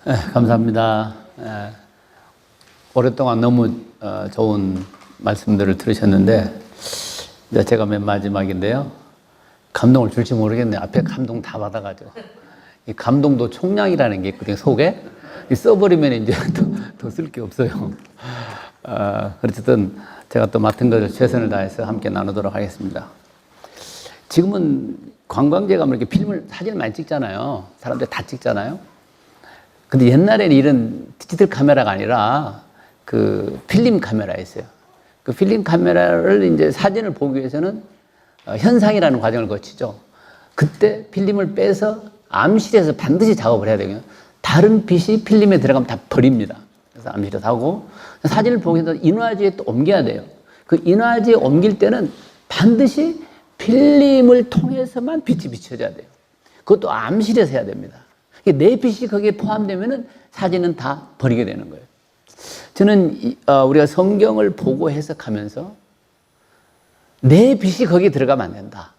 감사합니다. 오랫동안 너무 좋은 말씀들을 들으셨는데 이제 제가 맨 마지막인데요. 감동을 줄지 모르겠네요. 앞에 감동 다 받아가지고. 이 감동도 총량이라는 게 있거든요. 속에. 써버리면 이제 더 쓸 게 없어요. 어쨌든 제가 또 맡은 것을 최선을 다해서 함께 나누도록 하겠습니다. 지금은 관광지에 가면 이렇게 사진을 많이 찍잖아요. 사람들 다 찍잖아요. 근데 옛날에는 이런 디지털 카메라가 아니라 그 필름 카메라였어요. 그 필름 카메라를 이제 사진을 보기 위해서는 현상이라는 과정을 거치죠. 그때 필름을 빼서 암실에서 반드시 작업을 해야 되거든요. 다른 빛이 필름에 들어가면 다 버립니다. 그래서 암실에서 하고 사진을 보기 위해서 인화지에 또 옮겨야 돼요. 그 인화지에 옮길 때는 반드시 필름을 통해서만 빛이 비춰져야 돼요. 그것도 암실에서 해야 됩니다. 내 빛이 거기에 포함되면은 사진은 다 버리게 되는 거예요. 저는 우리가 성경을 보고 해석하면서 내 빛이 거기에 들어가면 안 된다.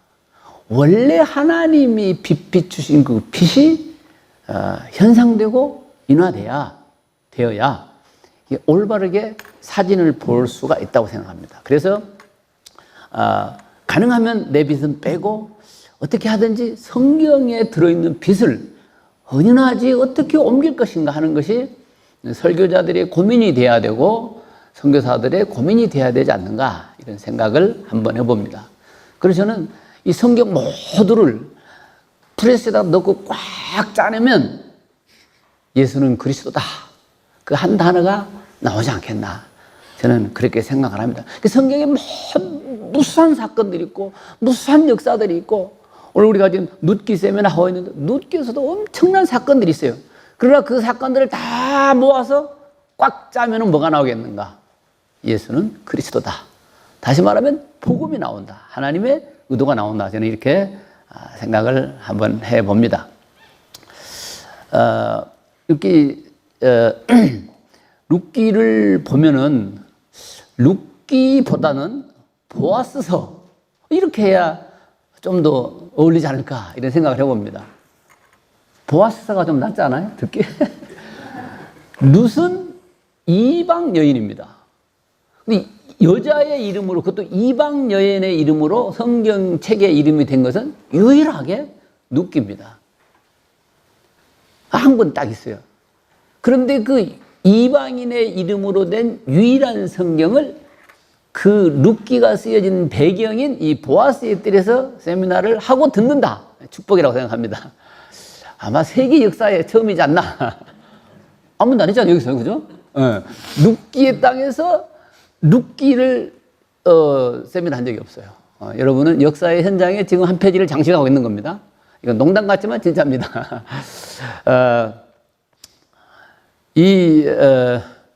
원래 하나님이 빛 비추신 그 빛이 현상되고 인화되어야 올바르게 사진을 볼 수가 있다고 생각합니다. 그래서 가능하면 내 빛은 빼고 어떻게 하든지 성경에 들어있는 빛을 은연하지 어떻게 옮길 것인가 하는 것이 설교자들의 고민이 돼야 되고 선교사들의 고민이 돼야 되지 않는가 이런 생각을 한번 해봅니다. 그래서 저는 이 성경 모두를 프레스에다 넣고 꽉 짜내면 예수는 그리스도다. 그 한 단어가 나오지 않겠나. 저는 그렇게 생각을 합니다. 성경에 무수한 사건들이 있고 무수한 역사들이 있고 오늘 우리가 지금 룻기 세미나 하고 있는데 룻기에서도 엄청난 사건들이 있어요. 그러나 그 사건들을 다 모아서 꽉 짜면 뭐가 나오겠는가? 예수는 그리스도다. 다시 말하면 복음이 나온다. 하나님의 의도가 나온다. 저는 이렇게 생각을 한번 해봅니다. 룻기를 보면은 룻기보다는 보아스서 이렇게 해야 좀 더 어울리지 않을까 이런 생각을 해봅니다. 보아스서가 좀 낫지 않아요? 듣기? 룻은 이방 여인입니다. 근데 여자의 이름으로 그것도 이방 여인의 이름으로 성경책의 이름이 된 것은 유일하게 룻기입니다. 한 권 딱 있어요. 그런데 그 이방인의 이름으로 된 유일한 성경을 그 룻기가 쓰여진 배경인 이 보아스의 뜰에서 세미나를 하고 듣는다. 축복이라고 생각합니다. 아마 세계 역사의 처음이지 않나. 아무도 안 했잖아요, 여기서. 그죠? 룻기의 땅에서 룻기를 세미나 한 적이 없어요. 여러분은 역사의 현장에 지금 한 페이지를 장식하고 있는 겁니다. 이건 농담 같지만 진짜입니다.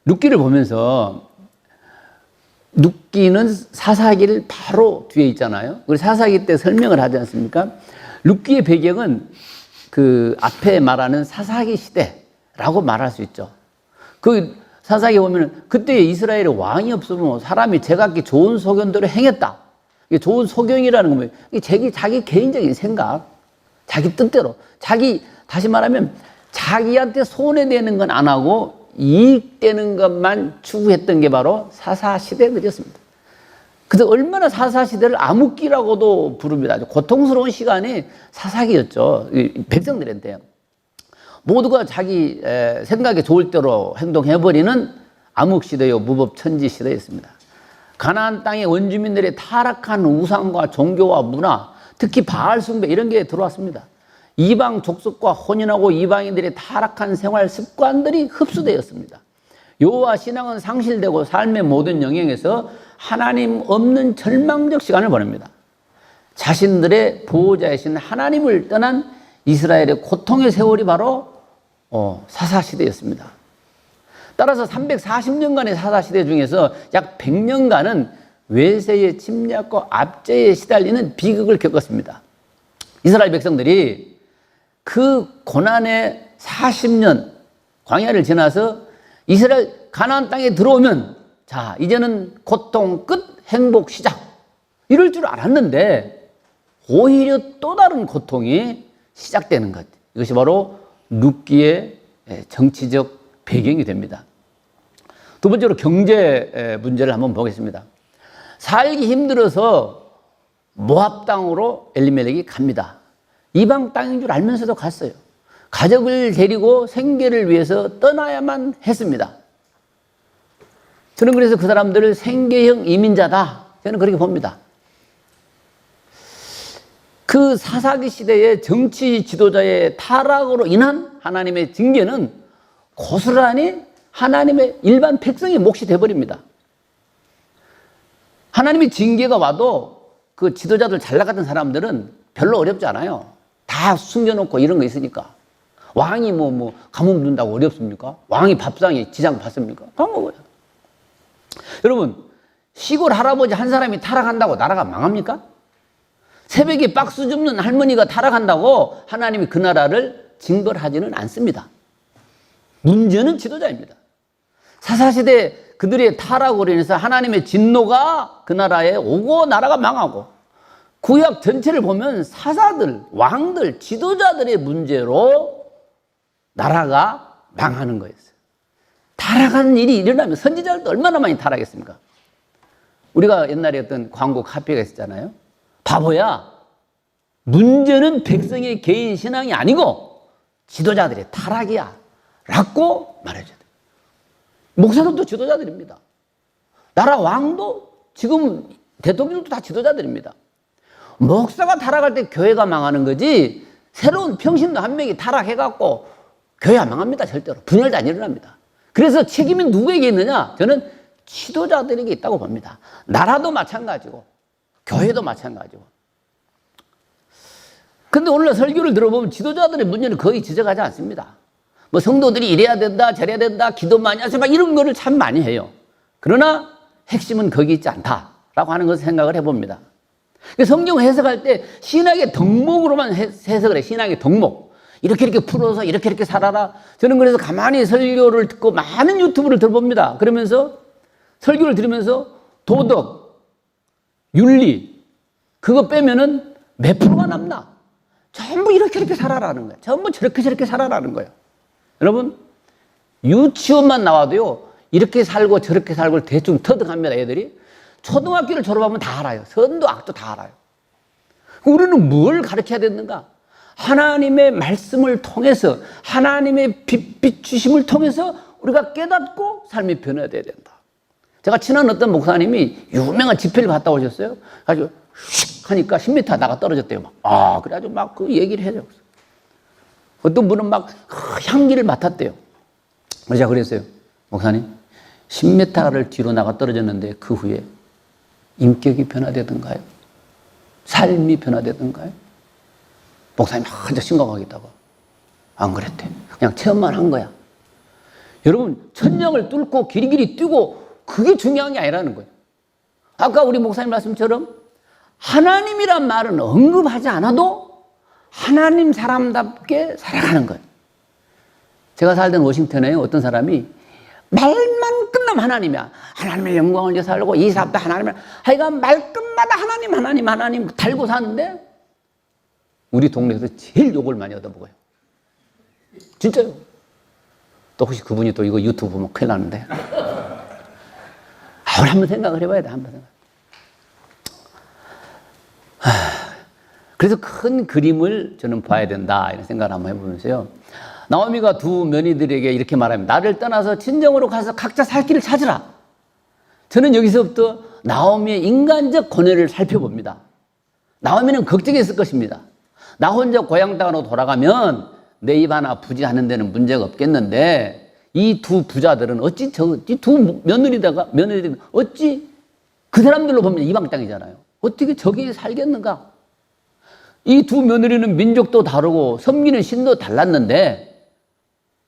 룻기를 보면서 룻기는 사사기를 바로 뒤에 있잖아요. 우리 사사기 때 설명을 하지 않습니까? 룻기의 배경은 그 앞에 말하는 사사기 시대라고 말할 수 있죠. 그 사사기 보면 그때 이스라엘에 왕이 없으면 사람이 제각기 좋은 소견대로 행했다. 이게 좋은 소경이라는 거면 자기 개인적인 생각, 자기 뜻대로, 다시 말하면 자기한테 손해되는 건 안 하고 이익되는 것만 추구했던 게 바로 사사시대들이었습니다. 그래서 얼마나 사사시대를 암흑기라고도 부릅니다. 아주 고통스러운 시간이 사사기였죠. 백성들한테. 모두가 자기 생각에 좋을 대로 행동해버리는 암흑시대요, 무법천지시대였습니다. 가나안 땅의 원주민들의 타락한 우상과 종교와 문화, 특히 바알 숭배 이런 게 들어왔습니다. 이방 족속과 혼인하고 이방인들의 타락한 생활 습관들이 흡수되었습니다. 여호와 신앙은 상실되고 삶의 모든 영역에서 하나님 없는 절망적 시간을 보냅니다. 자신들의 보호자이신 하나님을 떠난 이스라엘의 고통의 세월이 바로 사사시대였습니다. 따라서 340년간의 사사시대 중에서 약 100년간은 외세의 침략과 압제에 시달리는 비극을 겪었습니다. 이스라엘 백성들이 그 고난의 40년 광야를 지나서 이스라엘 가나안 땅에 들어오면 자 이제는 고통 끝 행복 시작 이럴 줄 알았는데 오히려 또 다른 고통이 시작되는 것. 이것이 바로 룻기의 정치적 배경이 됩니다. 두 번째로 경제 문제를 한번 보겠습니다. 살기 힘들어서 모압 땅으로 엘리멜렉이 갑니다. 이방 땅인 줄 알면서도 갔어요. 가족을 데리고 생계를 위해서 떠나야만 했습니다. 저는 그래서 그 사람들을 생계형 이민자다, 저는 그렇게 봅니다. 그 사사기 시대의 정치 지도자의 타락으로 인한 하나님의 징계는 고스란히 하나님의 일반 백성의 몫이 돼버립니다. 하나님의 징계가 와도 그 지도자들 잘 나갔던 사람들은 별로 어렵지 않아요. 다 숨겨놓고 이런 거 있으니까. 왕이 가뭄 둔다고 어렵습니까? 왕이 밥상에 지장 받습니까? 다 먹어요. 여러분, 시골 할아버지 한 사람이 타락한다고 나라가 망합니까? 새벽에 박수 줍는 할머니가 타락한다고 하나님이 그 나라를 징벌하지는 않습니다. 문제는 지도자입니다. 사사시대 그들의 타락으로 인해서 하나님의 진노가 그 나라에 오고 나라가 망하고, 구약 전체를 보면 사사들, 왕들, 지도자들의 문제로 나라가 망하는 거였어요. 타락하는 일이 일어나면 선지자들도 얼마나 많이 타락했습니까? 우리가 옛날에 어떤 광고 카피가 있었잖아요. 바보야, 문제는 백성의 개인 신앙이 아니고 지도자들의 타락이야 라고 말해줘야 돼요. 목사들도 지도자들입니다. 나라 왕도, 지금 대통령도 다 지도자들입니다. 목사가 타락할 때 교회가 망하는 거지, 새로운 평신도 한 명이 타락해갖고 교회가 망합니다. 절대로 분열도 안 일어납니다. 그래서 책임이 누구에게 있느냐? 저는 지도자들에게 있다고 봅니다. 나라도 마찬가지고 교회도 마찬가지고. 근데 오늘 설교를 들어보면 지도자들의 문제는 거의 지적하지 않습니다. 성도들이 이래야 된다, 저래야 된다, 기도 많이 하세요, 막 이런 거를 참 많이 해요. 그러나 핵심은 거기 있지 않다라고 하는 것을 생각을 해봅니다. 성경 해석할 때 신학의 덕목으로만 해석을 해. 신학의 덕목. 이렇게 풀어서 이렇게 살아라. 저는 그래서 가만히 설교를 듣고 많은 유튜브를 들어봅니다. 그러면서 설교를 들으면서 도덕, 윤리, 그거 빼면은 몇 프로가 남나? 전부 이렇게 살아라는 거예요. 전부 저렇게 살아라는 거예요. 여러분, 유치원만 나와도요, 이렇게 살고 저렇게 살고 대충 터득합니다, 애들이. 초등학교를 졸업하면 다 알아요. 선도 악도 다 알아요. 우리는 뭘 가르쳐야 되는가? 하나님의 말씀을 통해서, 하나님의 빛 주심을 통해서 우리가 깨닫고 삶이 변화돼야 된다. 제가 친한 어떤 목사님이 유명한 집회를 갔다 오셨어요. 가지고 휙 하니까 10m 나가 떨어졌대요. 그래가지고 막 그 얘기를 해요. 어떤 분은 막 향기를 맡았대요. 그래서 제가 그랬어요. 목사님, 10m를 뒤로 나가 떨어졌는데 그 후에 인격이 변화되던가요? 삶이 변화되던가요? 목사님이 한자 심각하겠다고. 안 그랬대. 그냥 체험만 한 거야. 여러분, 천장을 뚫고 길이길이 뛰고 그게 중요한 게 아니라는 거예요. 아까 우리 목사님 말씀처럼 하나님이란 말은 언급하지 않아도 하나님 사람답게 살아가는 거예요. 제가 살던 워싱턴에 어떤 사람이 말만 끝나면 하나님이야. 하나님의 영광을 위해 살고 이 사업도 하나님이야. 하여간 말끝마다 하나님 달고 사는데 우리 동네에서 제일 욕을 많이 얻어먹어요. 진짜요. 또 혹시 그분이 또 이거 유튜브 보면 큰일 나는데. 우리 한번 생각을 해봐야 돼. 한번 생각. 그래서 큰 그림을 저는 봐야 된다 이런 생각을 한번 해보면서요. 나오미가 두 며느리들에게 이렇게 말합니다. 나를 떠나서 친정으로 가서 각자 살 길을 찾으라. 저는 여기서부터 나오미의 인간적 고뇌를 살펴봅니다. 나오미는 걱정했을 것입니다. 나 혼자 고향 땅으로 돌아가면 내 입 하나 부지하는 데는 문제가 없겠는데 이 두 부자들은 어찌 이 두 며느리들은 어찌 그 사람들로 보면 이방 땅이잖아요. 어떻게 저기 살겠는가? 이 두 며느리는 민족도 다르고 섬기는 신도 달랐는데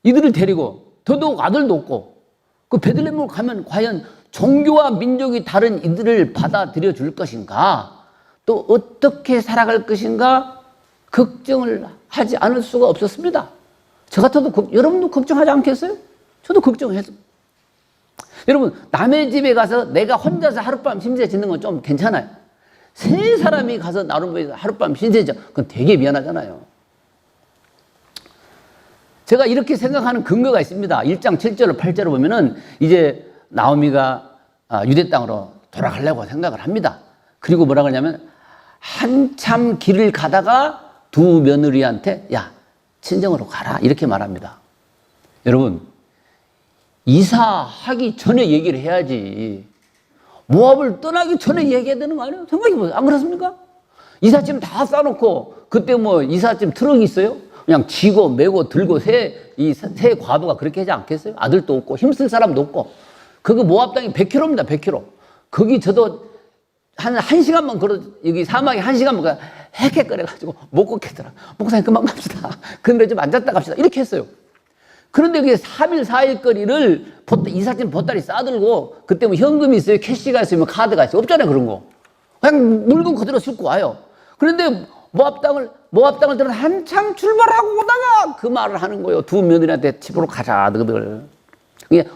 이들을 데리고 더더욱 아들도 없고 그 베들레헴으로 가면 과연 종교와 민족이 다른 이들을 받아들여 줄 것인가? 또 어떻게 살아갈 것인가? 걱정을 하지 않을 수가 없었습니다. 저 같아도 여러분도 걱정하지 않겠어요? 저도 걱정했어요. 여러분, 남의 집에 가서 내가 혼자서 하룻밤 신세 짓는 건 좀 괜찮아요. 세 사람이 가서 나름 하룻밤 신세 짓, 그건 되게 미안하잖아요. 제가 이렇게 생각하는 근거가 있습니다. 1장 7절로 8절을 보면은 이제 나오미가 유대 땅으로 돌아가려고 생각을 합니다. 그리고 뭐라 그러냐면 한참 길을 가다가 두 며느리한테 야, 친정으로 가라 이렇게 말합니다. 여러분, 이사하기 전에 얘기를 해야지. 모압을 떠나기 전에 얘기해야 되는 거 아니에요? 생각해보세요. 안 그렇습니까? 이삿짐 다 싸놓고 그때 뭐 이삿짐 트럭이 있어요? 그냥 지고 메고 들고 새 과부가 그렇게 하지 않겠어요? 아들도 없고 힘쓸 사람도 없고. 그거 모압 땅이 100km입니다. 100km. 거기 저도 한 시간만 걸어, 여기 사막에 한 시간만 가, 헥헥거려가지고 못 걷겠더라. 목사님 그만 갑시다. 근데 좀 앉았다 갑시다. 이렇게 했어요. 그런데 그게 3일, 4일 거리를 이삿짐 보따리 싸들고, 그때 뭐 현금이 있어요? 캐시가 있어요? 뭐 카드가 있어요? 없잖아요, 그런 거. 그냥 물건 그대로 싣고 와요. 그런데 모압 땅을 들어 한참 출발하고 오다가 그 말을 하는 거예요. 두 며느리한테 집으로 가자, 너희들.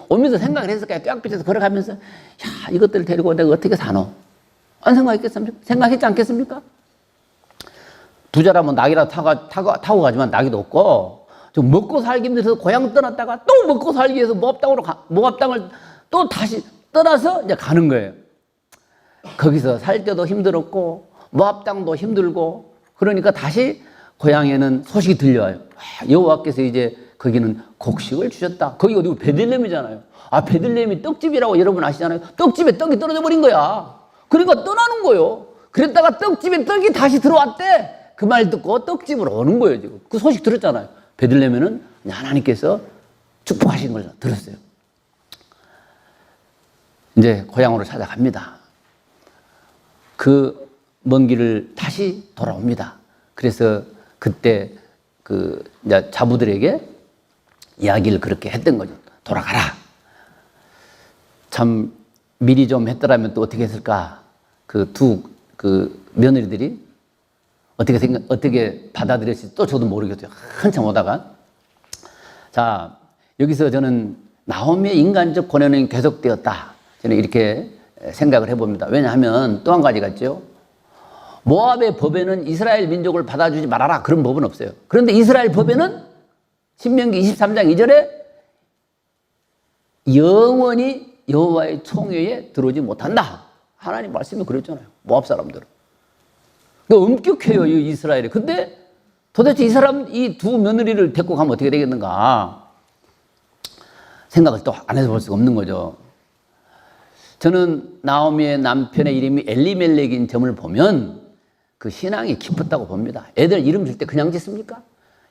오면서 생각을 했을 거야. 뼈약빛에서 걸어가면서, 야, 이것들 데리고 내가 어떻게 사노? 안 생각했겠습니까? 생각했지 않겠습니까? 부자라면 낙이라도 타고 가지만 낙이도 없고, 좀 먹고 살기 힘들어서 고향 떠났다가 또 먹고 살기 위해서 모압 땅을 또 다시 떠나서 이제 가는 거예요. 거기서 살 때도 힘들었고, 모압 땅도 힘들고, 그러니까 다시 고향에는 소식이 들려와요. 여호와께서 이제 거기는 곡식을 주셨다. 거기 어디고 베들레헴이잖아요. 베들레헴이 떡집이라고 여러분 아시잖아요. 떡집에 떡이 떨어져 버린 거야. 그러니까 떠나는 거예요. 그랬다가 떡집에 떡이 다시 들어왔대. 그 말 듣고 떡집으로 오는 거예요, 지금. 그 소식 들었잖아요. 베들레헴에는 하나님께서 축복하신 걸 들었어요. 이제 고향으로 찾아갑니다. 그 먼 길을 다시 돌아옵니다. 그래서 그때 이제 자부들에게 이야기를 그렇게 했던 거죠. 돌아가라. 참 미리 좀 했더라면 또 어떻게 했을까? 며느리들이 어떻게 받아들였을지 또 저도 모르겠어요. 한참 오다가. 자, 여기서 저는 나오미의 인간적 고뇌는 계속되었다. 저는 이렇게 생각을 해봅니다. 왜냐하면 또 한 가지가 있죠. 모압의 법에는 이스라엘 민족을 받아주지 말아라. 그런 법은 없어요. 그런데 이스라엘 법에는 신명기 23장 2절에 영원히 여호와의 총회에 들어오지 못한다. 하나님 말씀이 그랬잖아요. 모압 사람들은. 엄격해요, 이 이스라엘이. 근데 도대체 이 두 며느리를 데리고 가면 어떻게 되겠는가? 생각을 또 안 해서 볼 수가 없는 거죠. 저는 나오미의 남편의 이름이 엘리멜렉인 점을 보면 그 신앙이 깊었다고 봅니다. 애들 이름 줄 때 그냥 짓습니까?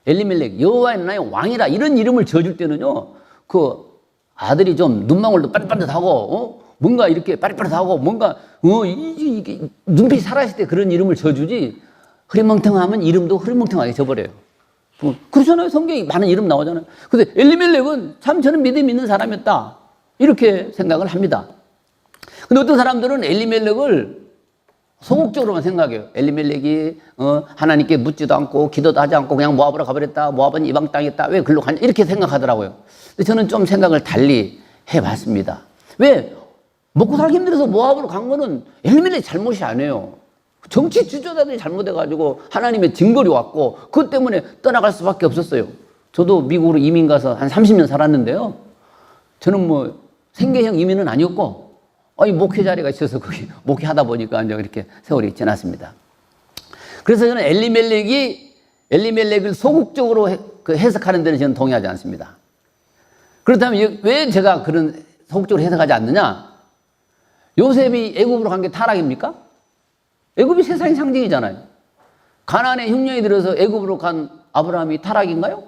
엘리멜렉, 여호와의 나라의 왕이라 이런 이름을 지어줄 때는요, 그 아들이 좀 눈망울도 빠릿빠릿하고, 뭔가 이렇게 빠릿빠릿하고, 뭔가, 이게 눈빛이 살아있을 때 그런 이름을 지어주지, 흐리멍텅하면 이름도 흐리멍텅하게 져버려요. 그렇잖아요. 성경에 많은 이름 나오잖아요. 근데 엘리멜렉은 참 저는 믿음 있는 사람이었다. 이렇게 생각을 합니다. 근데 어떤 사람들은 엘리멜렉을 소극적으로만 생각해요. 엘리멜렉이 하나님께 묻지도 않고 기도도 하지 않고 그냥 모압으로 가버렸다. 모압은 이방 땅이었다. 왜 글로 가냐? 이렇게 생각하더라고요. 근데 저는 좀 생각을 달리 해봤습니다. 왜? 먹고 살기 힘들어서 모압으로 간 거는 엘리멜렉 잘못이 아니에요. 정치 지도자들이 잘못해가지고 하나님의 징벌이 왔고 그것 때문에 떠나갈 수밖에 없었어요. 저도 미국으로 이민 가서 한 30년 살았는데요. 저는 뭐 생계형 이민은 아니었고 목회 자리가 있어서 거기 목회하다 보니까 이제 이렇게 세월이 지났습니다. 그래서 저는 엘리멜렉을 소극적으로 해석하는 데는 저는 동의하지 않습니다. 그렇다면 왜 제가 그런 소극적으로 해석하지 않느냐? 요셉이 애굽으로 간 게 타락입니까? 애굽이 세상의 상징이잖아요. 가나안의 흉년이 들어서 애굽으로 간 아브라함이 타락인가요?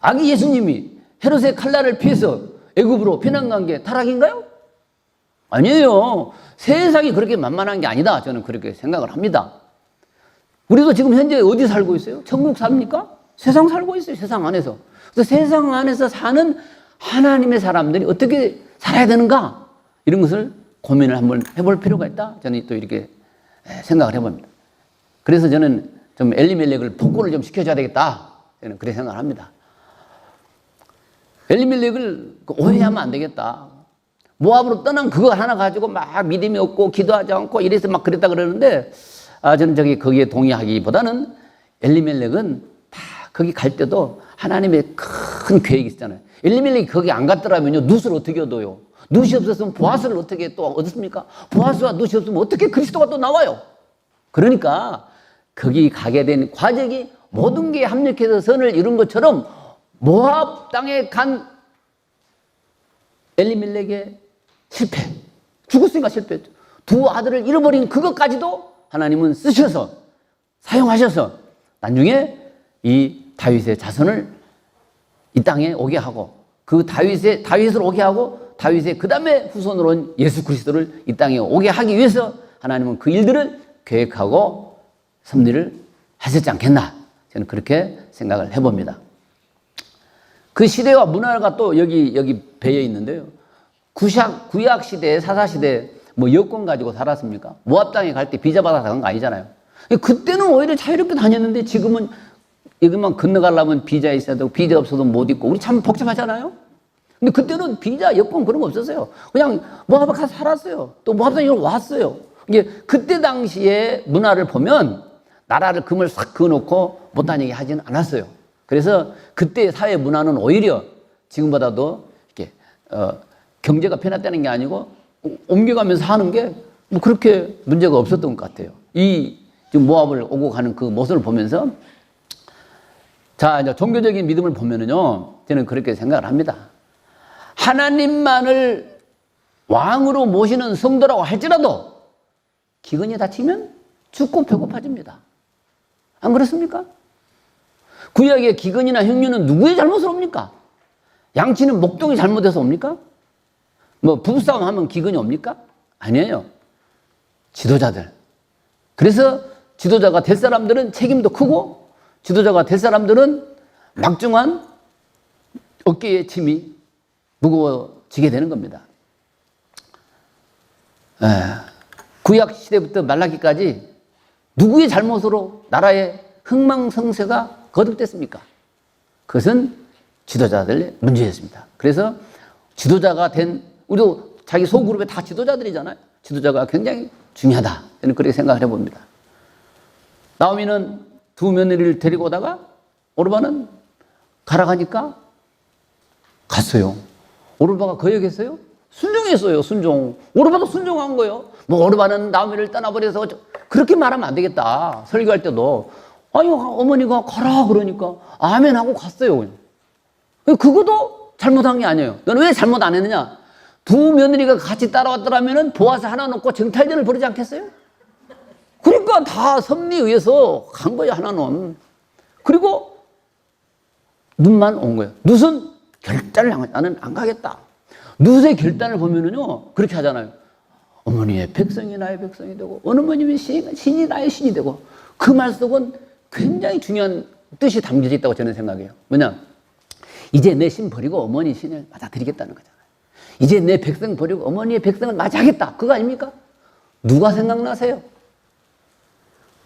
아기 예수님이 헤롯의 칼날을 피해서 애굽으로 피난 간 게 타락인가요? 아니에요. 세상이 그렇게 만만한 게 아니다. 저는 그렇게 생각을 합니다. 우리도 지금 현재 어디 살고 있어요? 천국 삽니까? 세상 살고 있어요. 세상 안에서. 그래서 세상 안에서 사는 하나님의 사람들이 어떻게 살아야 되는가? 이런 것을 고민을 한번 해볼 필요가 있다. 저는 또 이렇게 생각을 해봅니다. 그래서 저는 좀 엘리멜렉을 복구를 좀 시켜줘야 되겠다. 저는 그렇게 생각을 합니다. 엘리멜렉을 오해하면 안 되겠다. 모압으로 떠난 그거 하나 가지고 막 믿음이 없고 기도하지 않고 이래서 막 그랬다 그러는데 저는 거기에 동의하기보다는 엘리멜렉은 다 거기 갈 때도 하나님의 큰 계획이 있잖아요. 엘리멜렉이 거기 안 갔더라면요, 룻을 어떻게 얻어요? 룻이 없었으면 보아스를 어떻게 또 얻었습니까? 보아스와 룻이 없으면 어떻게 그리스도가 또 나와요? 그러니까 거기 가게 된 과정이 모든 게 합력해서 선을 이룬 것처럼 모압 땅에 간 엘리멜렉의 실패, 죽었으니까 실패했죠. 두 아들을 잃어버린 그것까지도 하나님은 쓰셔서 사용하셔서 나중에 이 다윗의 자손을 이 땅에 오게 하고, 그 다윗을 오게 하고, 다윗의 그 다음에 후손으로 온 예수 그리스도를 이 땅에 오게 하기 위해서 하나님은 그 일들을 계획하고 섭리를 하셨지 않겠나, 저는 그렇게 생각을 해봅니다. 그 시대와 문화가 또 여기 배어 있는데요. 구약 시대, 사사 시대 뭐 여권 가지고 살았습니까? 모압 땅에 갈 때 비자 받아서 간 거 아니잖아요. 그때는 오히려 자유롭게 다녔는데 지금은 여기만 건너가려면 비자 있어야 되고 비자 없어도 못 있고, 우리 참 복잡하잖아요. 근데 그때는 비자, 여권 그런 거 없었어요. 그냥 모압에 가서 살았어요. 또 모압 땅에 왔어요. 이게 그때 당시의 문화를 보면 나라를 금을 싹 그어놓고 못 다니게 하지는 않았어요. 그래서 그때의 사회 문화는 오히려 지금보다도 이렇게 경제가 편했다는 게 아니고 옮겨가면서 하는 게 뭐 그렇게 문제가 없었던 것 같아요. 이 지금 모압을 오고 가는 그 모습을 보면서, 자, 이제 종교적인 믿음을 보면은요, 저는 그렇게 생각을 합니다. 하나님만을 왕으로 모시는 성도라고 할지라도 기근이 닥치면 죽고 배고파집니다. 안 그렇습니까? 구약의 기근이나 흉년은 누구의 잘못으로 옵니까? 양치는 목동이 잘못해서 옵니까? 뭐 부부싸움 하면 기근이 옵니까? 아니에요. 지도자들. 그래서 지도자가 될 사람들은 책임도 크고, 지도자가 될 사람들은 막중한 어깨의 짐이 무거워지게 되는 겁니다. 구약 시대부터 말라기까지 누구의 잘못으로 나라의 흥망성쇠가 거듭됐습니까? 그것은 지도자들의 문제였습니다. 그래서 지도자가 된, 우리도 자기 소그룹에 다 지도자들이잖아요. 지도자가 굉장히 중요하다, 저는 그렇게 생각을 해봅니다. 나오미는 두 며느리를 데리고 오다가 오르바는 가라 가니까 갔어요. 오르바가 거역했어요? 순종했어요. 순종. 오르바도 순종한 거예요. 뭐 오르바는 나오미를 떠나버려서 그렇게 말하면 안 되겠다. 설교할 때도 아니 어머니가 가라 그러니까 아멘 하고 갔어요. 그것도 잘못한 게 아니에요. 너는 왜 잘못 안 했느냐? 두 며느리가 같이 따라왔더라면 보아스 하나 놓고 정탈전을 벌이지 않겠어요? 그러니까 다 섭리에 의해서 간 거야, 하나는. 그리고 룻만 온 거예요. 룻은 결단을 한 거예요. 나는 안 가겠다. 룻의 결단을 보면은요, 그렇게 하잖아요. 어머니의 백성이 나의 백성이 되고, 어느 어머님의 신이 나의 신이 되고, 그 말 속은 굉장히 중요한 뜻이 담겨져 있다고 저는 생각해요. 뭐냐? 이제 내 신 버리고 어머니 신을 맞아들이겠다는 거잖아요. 이제 내 백성 버리고 어머니의 백성을 맞이하겠다. 그거 아닙니까? 누가 생각나세요?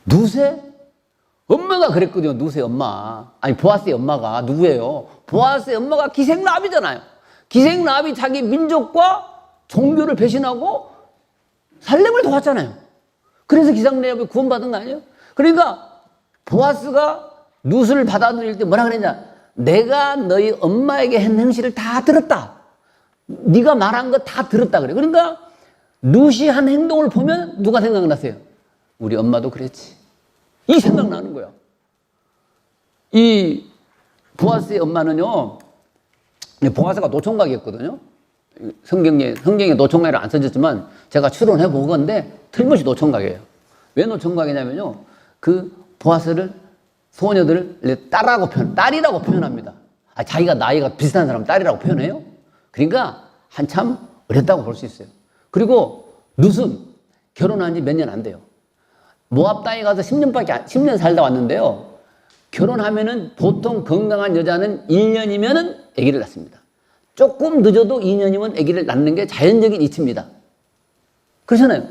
룻의 엄마가 그랬거든요. 룻의 엄마. 아니, 보아스의 엄마가 누구예요? 보아스의 엄마가 기생라합이잖아요. 기생라합이 자기 민족과 종교를 배신하고 살렘을 도왔잖아요. 그래서 기생라합이 구원받은 거 아니에요? 그러니까 보아스가 룻을 받아들일 때 뭐라 그랬냐? 내가 너희 엄마에게 한 행실을 다 들었다. 네가 말한 거 다 들었다 그래. 그러니까 룻이 한 행동을 보면 누가 생각나세요? 우리 엄마도 그랬지. 이 생각나는 거야. 이 보아스의 엄마는요, 보아스가 노총각이었거든요. 성경에 노총각이라 안 써졌지만 제가 추론해 보건데 틀림없이 노총각이에요. 왜 노총각이냐면요, 그 보아스를 소녀들을 딸이라고 표현합니다. 자기가 나이가 비슷한 사람 딸이라고 표현해요. 그러니까 한참 어렸다고 볼 수 있어요. 그리고 룻은 결혼한 지 몇 년 안 돼요. 모압 땅에 가서 10년 살다 왔는데요. 결혼하면은 보통 건강한 여자는 1년이면은 아기를 낳습니다. 조금 늦어도 2년이면 아기를 낳는 게 자연적인 이치입니다. 그렇잖아요.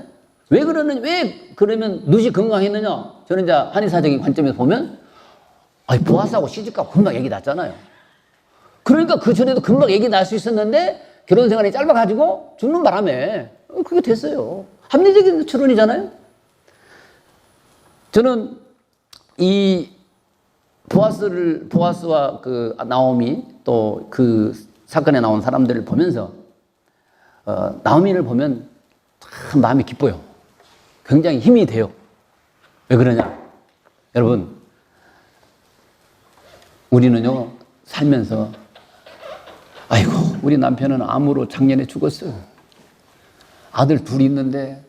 왜 그러면 룻이 건강했느냐? 저는 이제 한의사적인 관점에서 보면, 보아스하고 시집가고 금방 아기 낳았잖아요. 그러니까 그 전에도 금방 아기 낳을 수 있었는데 결혼 생활이 짧아가지고 죽는 바람에 그게 됐어요. 합리적인 추론이잖아요. 저는 이 보아스와 그 나오미 또 그 사건에 나온 사람들을 보면서 나오미를 보면 참 마음이 기뻐요. 굉장히 힘이 돼요. 왜 그러냐? 여러분, 우리는요 살면서 아이고 우리 남편은 암으로 작년에 죽었어요. 아들 둘이 있는데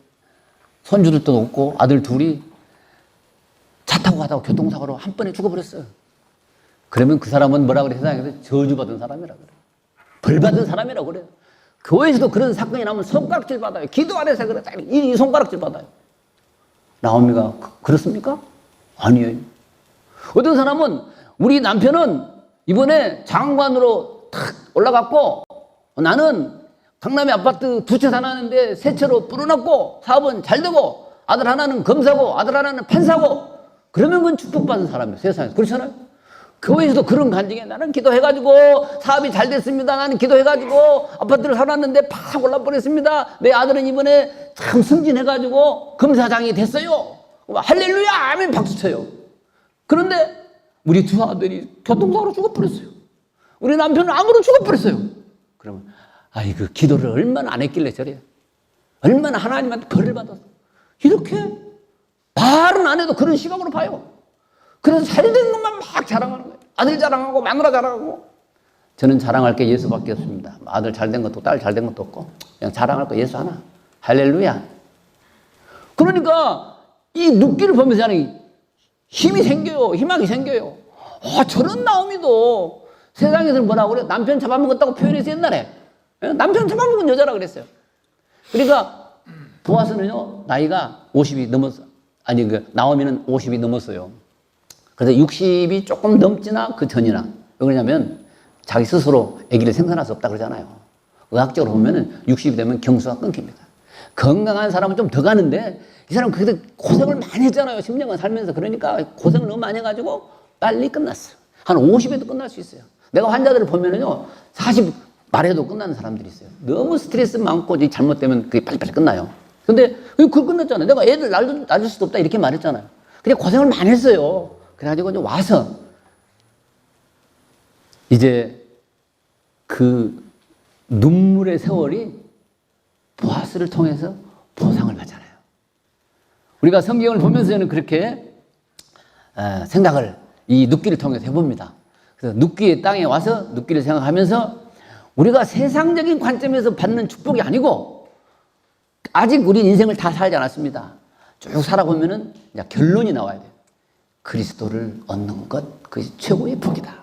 손주들도 없고 아들 둘이 차 타고 가다가 교통사고로 한 번에 죽어버렸어요. 그러면 그 사람은 뭐라 그래? 세상에서 저주받은 사람이라 그래. 벌받은 사람이라고 그래요. 교회에서도 그런 사건이 나면 손가락질 받아요. 기도 안 해서 그래. 이 손가락질 받아요. 나오미가 그렇습니까? 아니에요. 어떤 사람은 우리 남편은 이번에 장관으로 탁 올라갔고 나는 강남에 아파트 2채 사놨는데 3채로 불어났고 사업은 잘 되고 아들 하나는 검사고 아들 하나는 판사고 그러면 그건 축복받은 사람이에요. 세상에서. 그렇잖아요. 교회에서도 그런 간증에 나는 기도해가지고 사업이 잘 됐습니다. 나는 기도해가지고 아파트를 사놨는데 팍 올라버렸습니다. 내 아들은 이번에 참 승진해가지고 검사장이 됐어요. 할렐루야 아멘 박수 쳐요. 그런데 우리 두 아들이 교통사고로 죽어버렸어요. 우리 남편은 암으로 죽어버렸어요. 그러면 아이고 기도를 얼마나 안 했길래 저래요. 얼마나 하나님한테 벌을 받았어. 이렇게 말은 안 해도 그런 시각으로 봐요. 그래서 잘된 것만 막 자랑하는 거예요. 아들 자랑하고 마누라 자랑하고. 저는 자랑할 게 예수밖에 없습니다. 아들 잘된 것도 딸 잘된 것도 없고 그냥 자랑할 거 예수 하나. 할렐루야. 그러니까 이 눕기를 보면서 힘이 생겨요. 희망이 생겨요. 저런 나오미도 세상에서 뭐라고 그래요? 남편 잡아먹었다고 표현했어요 옛날에. 남편 잡아먹은 여자라 그랬어요. 그러니까 보아스는요 나이가 50이 넘었어. 아니 나오미는 50이 넘었어요. 그래서 60이 조금 넘지나 그 전이나. 왜 그러냐면 자기 스스로 아기를 생산할 수 없다 그러잖아요. 의학적으로 보면은 60이 되면 경수가 끊깁니다. 건강한 사람은 좀 더 가는데 이 사람은 그래도 고생을 많이 했잖아요. 10년간 살면서. 그러니까 고생을 너무 많이 해가지고 빨리 끝났어요. 한 50에도 끝날 수 있어요. 내가 환자들을 보면은요 40 말해도 끝나는 사람들이 있어요. 너무 스트레스 많고 잘못되면 그게 빨리빨리 끝나요. 근데 그걸 끝냈잖아요. 내가 애들 낳을 수도 없다 이렇게 말했잖아요. 그냥 고생을 많이 했어요. 그래가지고 이제 와서 이제 그 눈물의 세월이 보아스를 통해서 보상을 받잖아요. 우리가 성경을 보면서는 그렇게 생각을 이 눕기를 통해서 해봅니다. 그래서 눕기의 땅에 와서 눕기를 생각하면서 우리가 세상적인 관점에서 받는 축복이 아니고 아직 우리 인생을 다 살지 않았습니다. 쭉 살아보면은 이제 결론이 나와야 돼요. 그리스도를 얻는 것, 그것이 최고의 복이다.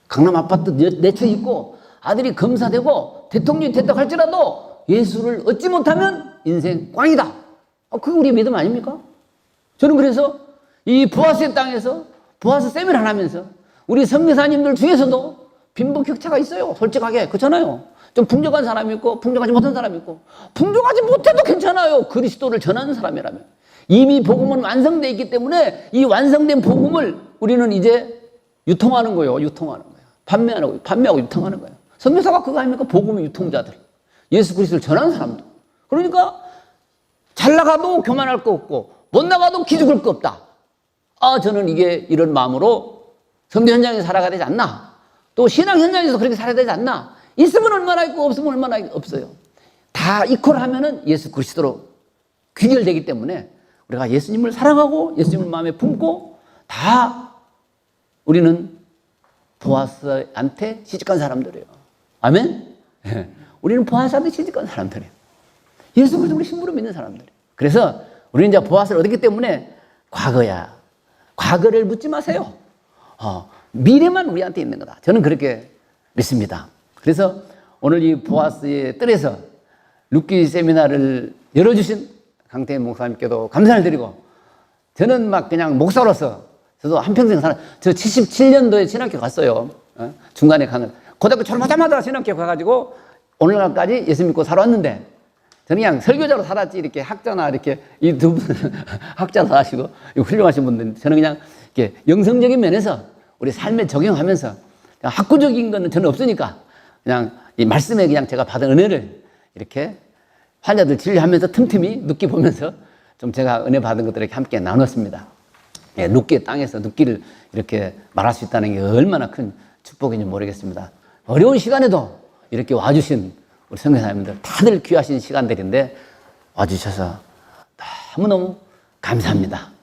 강남 아파트 4채 있고 아들이 검사되고 대통령이 됐다 할지라도 예수를 얻지 못하면 인생 꽝이다. 그게 우리의 믿음 아닙니까? 저는 그래서 이 보아스의 땅에서 보아스 세미나를 하면서 우리 선교사님들 중에서도 빈부격차가 있어요. 솔직하게. 그렇잖아요. 좀 풍족한 사람이 있고 풍족하지 못한 사람이 있고 풍족하지 못해도 괜찮아요. 그리스도를 전하는 사람이라면. 이미 복음은 완성되어 있기 때문에 이 완성된 복음을 우리는 이제 유통하는 거예요. 유통하는 거예요. 판매하고 유통하는 거예요. 선교사가 그거 아닙니까? 복음의 유통자들. 예수 그리스도를 전하는 사람들. 그러니까 잘 나가도 교만할 거 없고 못 나가도 기죽을 거 없다. 저는 이런 마음으로 선교 현장에서 살아가야 되지 않나. 또 신앙 현장에서 그렇게 살아야 되지 않나. 있으면 얼마나 있고 없으면 얼마나 없어요. 다 이퀄하면은 예수 그리스도로 귀결되기 때문에 우리가 예수님을 사랑하고 예수님을 마음에 품고 다 우리는 보아스한테 시집간 사람들이에요. 아멘? 우리는 보아스한테 시집간 사람들이에요. 예수 그리스도를 힘으로 믿는 사람들이에요. 그래서 우리는 이제 보아스를 얻었기 때문에 과거야. 과거를 묻지 마세요. 미래만 우리한테 있는 거다. 저는 그렇게 믿습니다. 그래서 오늘 이 보아스의 뜰에서 룻기 세미나를 열어주신 강태현 목사님께도 감사를 드리고 저는 막 그냥 목사로서 저도 한평생 저 77년도에 신학교 갔어요. 중간에 가는 고등학교 졸업하자마자 신학교 가가지고 오늘날까지 예수 믿고 살아왔는데 저는 그냥 설교자로 살았지 이렇게 학자나 이렇게 이 두 분 학자로 살아시고 훌륭하신 분들 저는 그냥 이렇게 영성적인 면에서 우리 삶에 적용하면서 학구적인 거는 저는 없으니까 그냥 이 말씀에 그냥 제가 받은 은혜를 이렇게 환자들 진료하면서 틈틈이 눕기 보면서 좀 제가 은혜 받은 것들을 이렇게 함께 나눴습니다. 예, 룻기의 땅에서 룻기를 이렇게 말할 수 있다는 게 얼마나 큰 축복인지 모르겠습니다. 어려운 시간에도 이렇게 와주신 우리 선교사님들 다들 귀하신 시간들인데 와주셔서 너무너무 감사합니다.